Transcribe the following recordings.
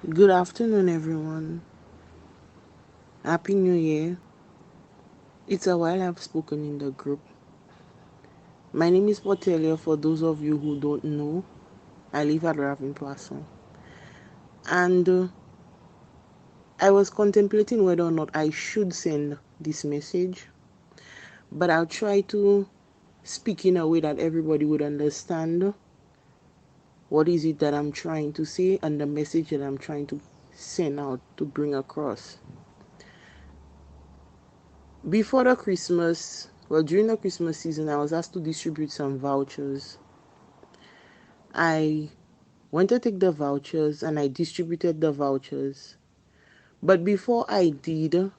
Good afternoon, everyone. Happy New Year. It's a while I've spoken in the group. My name is Portelia. For those of you who don't know, I live at Ravin Poisson. And I was contemplating whether or not I should send this message, but I'll try to speak in a way that everybody would understand what is it that I'm trying to say and the message that I'm trying to send out to bring across. Before the Christmas, well, during the Christmas season, I was asked to distribute some vouchers. I went to take the vouchers and I distributed the vouchers. But before I did,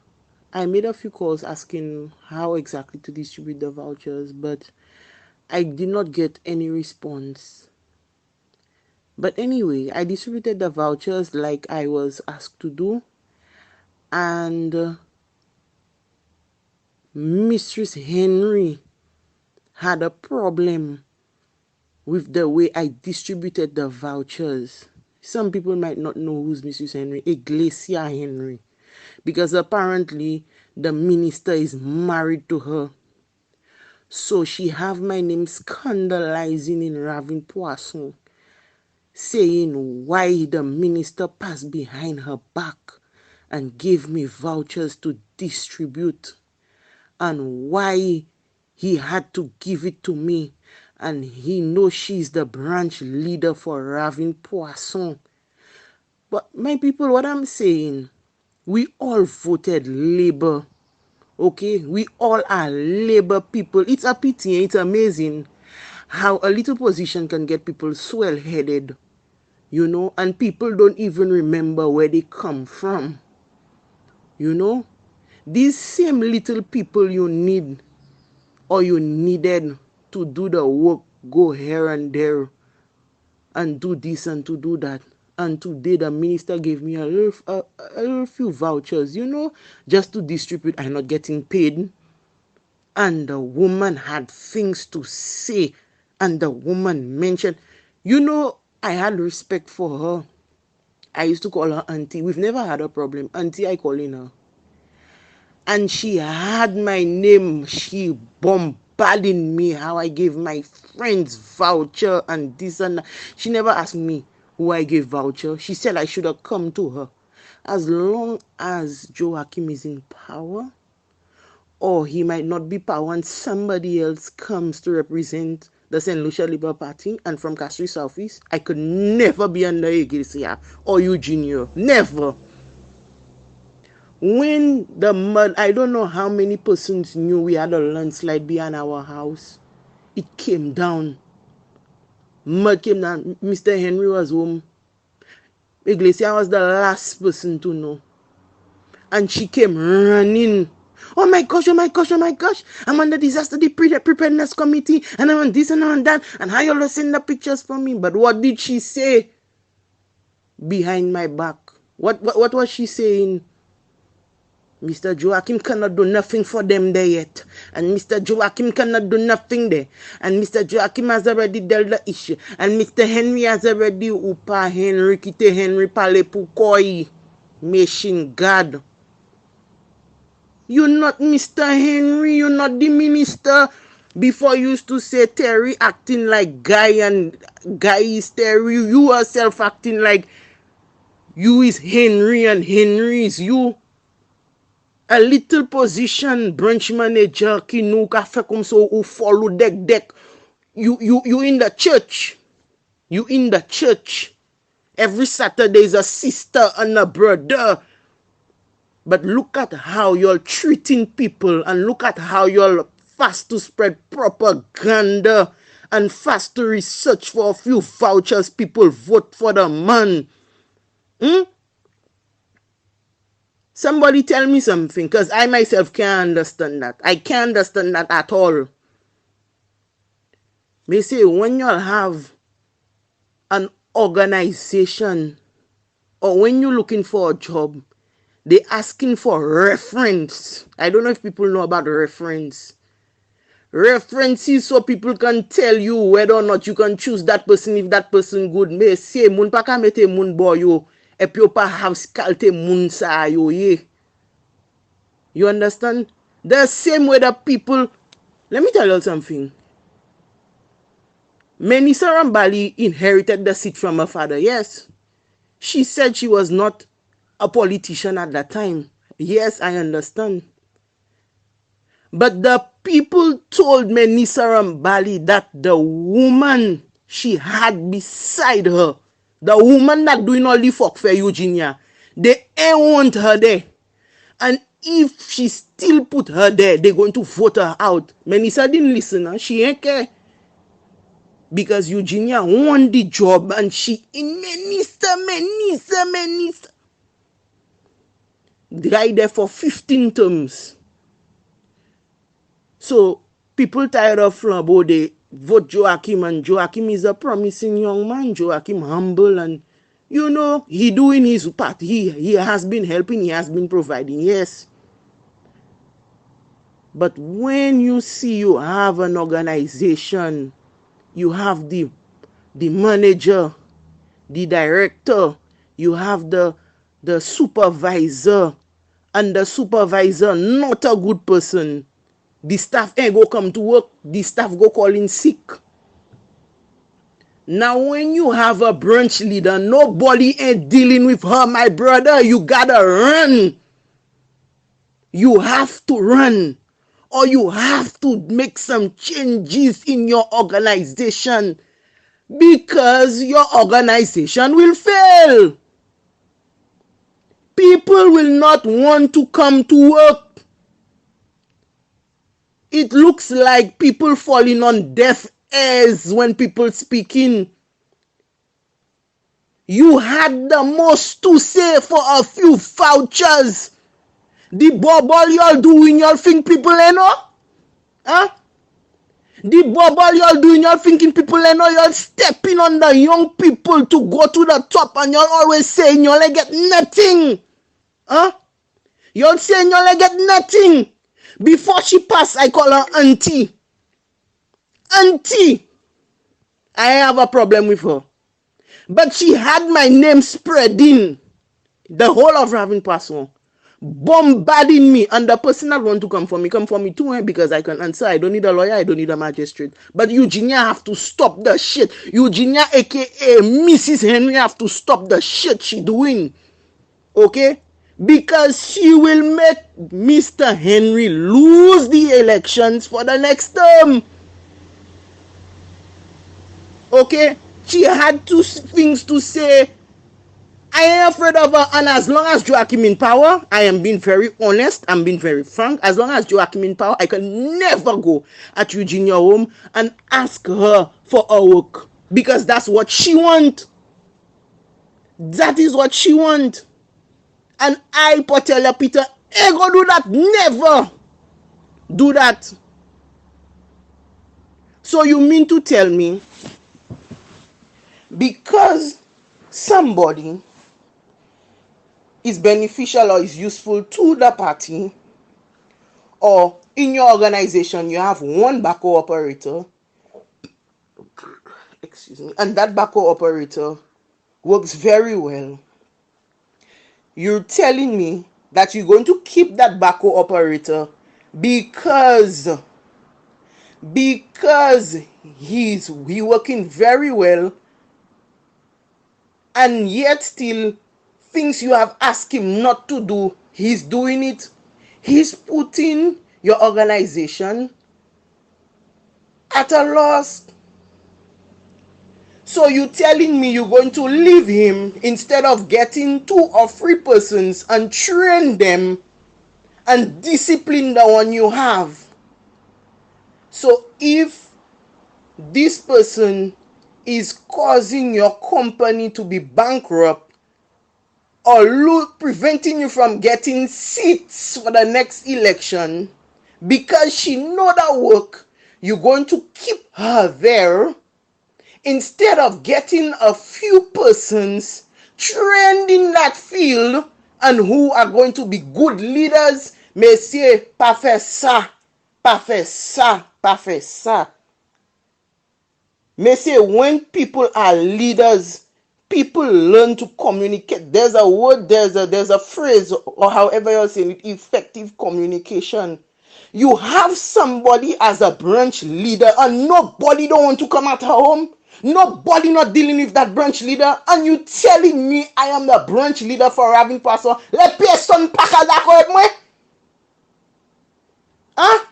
I made a few calls asking how exactly to distribute the vouchers, but I did not get any response. But anyway, I distributed the vouchers like I was asked to do, and Mistress Henry had a problem with the way I distributed the vouchers. Some people might not know who's Mrs. Henry, Iglesia Henry, because apparently the minister is married to her. So she have my name scandalizing in Ravin Poisson, saying why the minister passed behind her back and gave me vouchers to distribute, and why he had to give it to me, and he knows she's the branch leader for Ravin Poisson. But my people, what I'm saying, we all voted Labour, okay? We all are Labour people. It's a pity, it's amazing how a little position can get people swell-headed, and people don't even remember where they come from, you know? These same little people you need or you needed to do the work, go here and there and do this and to do that. And today the minister gave me a little few vouchers, just to distribute. I'm not getting paid. And the woman had things to say. And the woman mentioned, I had respect for her. I used to call her auntie. We've never had a problem. Auntie, I calling her. And she had my name. She bombarding me how I gave my friends voucher and this and that. She never asked me who I gave voucher. She said I should have come to her. As long as Joachim is in power, or he might not be power and somebody else comes to represent the Saint Lucia Labour Party and from Castries Southeast, I could never be under Iglesia or Eugenia. Never. When the mud, I don't know how many persons knew we had a landslide behind our house. It came down. Mud came down. Mr. Henry was home. Iglesia was the last person to know. And she came running. Oh my gosh, oh my gosh, oh my gosh. I'm on the disaster preparedness committee. And I'm on this and I'm on that. And how you send the pictures for me? But what did she say behind my back? What was she saying? Mr. Joachim cannot do nothing for them there yet. And Mr. Joachim cannot do nothing there. And Mr. Joachim has already dealt the issue. And Mr. Henry has already upa Henry, kite Henry pale pou koi. Machine God. You're not Mr. Henry. You're not the minister. Before you used to say Terry acting like Guy and Guy is Terry. You yourself acting like you is Henry and Henry is you. A little position, branch manager, qui nou ka fait comme ça ou follow deck. You in the church. You in the church. Every Saturday is a sister and a brother. But look at how you're treating people and look at how you're fast to spread propaganda and fast to research for a few vouchers. People vote for the man. Somebody tell me something, because I myself can't understand that. I can't understand that at all. They say when you have an organization or when you're looking for a job, they asking for reference. I don't know if people know about reference. References so people can tell you whether or not you can choose that person if that person good. May say moun pa ka mette moun boy yo et puis pas have scalte moun sa yo ye. You understand? The same way that people, let me tell you something. Menisa Rambali inherited the seat from her father. Yes. She said she was not a politician at that time. Yes, I understand. But the people told Menisa Rambali that the woman she had beside her, the woman that doing all the fuck for Eugenia, they ain't want her there. And if she still put her there, they're going to vote her out. Menisa didn't listen. Huh? She ain't care. Because Eugenia won the job and she in Menisa. Died there for 15 terms. So people tired of Flambeau, they vote Joachim, and Joachim is a promising young man. Joachim humble, and you know, he doing his part. He has been helping, he has been providing, yes. But when you see you have an organization, you have the manager, the director, you have the supervisor, and the supervisor not a good person, the staff ain't go come to work, the staff go call in sick. Now when you have a branch leader, nobody ain't dealing with her, my brother, you gotta run. You have to run, or you have to make some changes in your organization, because your organization will fail. People will not want to come to work. It looks like people falling on deaf ears when people speaking. You had the most to say for a few vouchers. The bubble y'all doing, y'all think people ain't know? Huh? The bubble y'all doing, y'all thinking people ain't know? Y'all stepping on the young people to go to the top, and y'all always saying y'all ain't get nothing. Huh? Y'all saying y'all ain't get nothing. Before she passed, I call her auntie. Auntie. I have a problem with her. But she had my name spreading the whole of Raven Passon, bombarding me. And the person that want to come for me too, because I can answer. I don't need a lawyer, I don't need a magistrate. But Eugenia have to stop the shit. Eugenia, aka Mrs. Henry, have to stop the shit she doing. Okay? Because she will make Mr. Henry lose the elections for the next term. Okay? She had two things to say. I am afraid of her, and as long as Joachim in power, I am being very honest, I'm being very frank. As long as Joachim in power, I can never go at Eugenia home and ask her for a work. Because that's what she want. That is what she want. And I, Portelia Peter, ain't gonna do that. Never do that. So you mean to tell me, because somebody is beneficial or is useful to the party, or in your organization you have one backhoe operator, excuse me, and that backhoe operator works very well, you're telling me that you're going to keep that backhoe operator because he's working very well, and yet still things you have asked him not to do, he's doing it. He's putting your organization at a loss. So you're telling me you're going to leave him instead of getting 2 or 3 persons and train them and discipline the one you have. So if this person is causing your company to be bankrupt or preventing you from getting seats for the next election, because she know that work, you're going to keep her there instead of getting a few persons trained in that field and who are going to be good leaders. Messieurs, pas faire ça, pas faire ça, pas faire ça. Messieurs, when people are leaders, people learn to communicate. There's a word, there's a phrase, or however you're saying it, effective communication. You have somebody as a branch leader and nobody don't want to come at her home. Nobody not dealing with that branch leader, and you telling me I am the branch leader for having pastor. Let person paka dako et moi. Huh?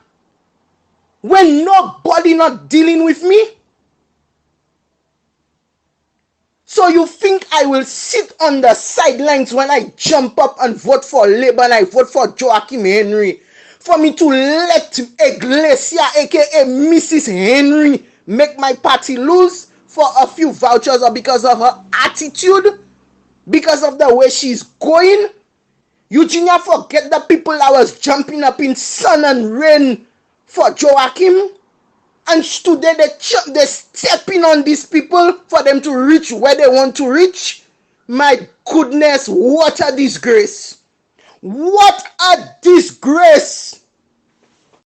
When nobody not dealing with me. So you think I will sit on the sidelines when I jump up and vote for Labour and I vote for Joachim Henry for me to let Iglesia aka Mrs. Henry make my party lose for a few vouchers, or because of her attitude, because of the way she's going? Eugenia forget the people I was jumping up in sun and rain for Joachim? And today they're stepping on these people for them to reach where they want to reach. My goodness, what a disgrace. What a disgrace.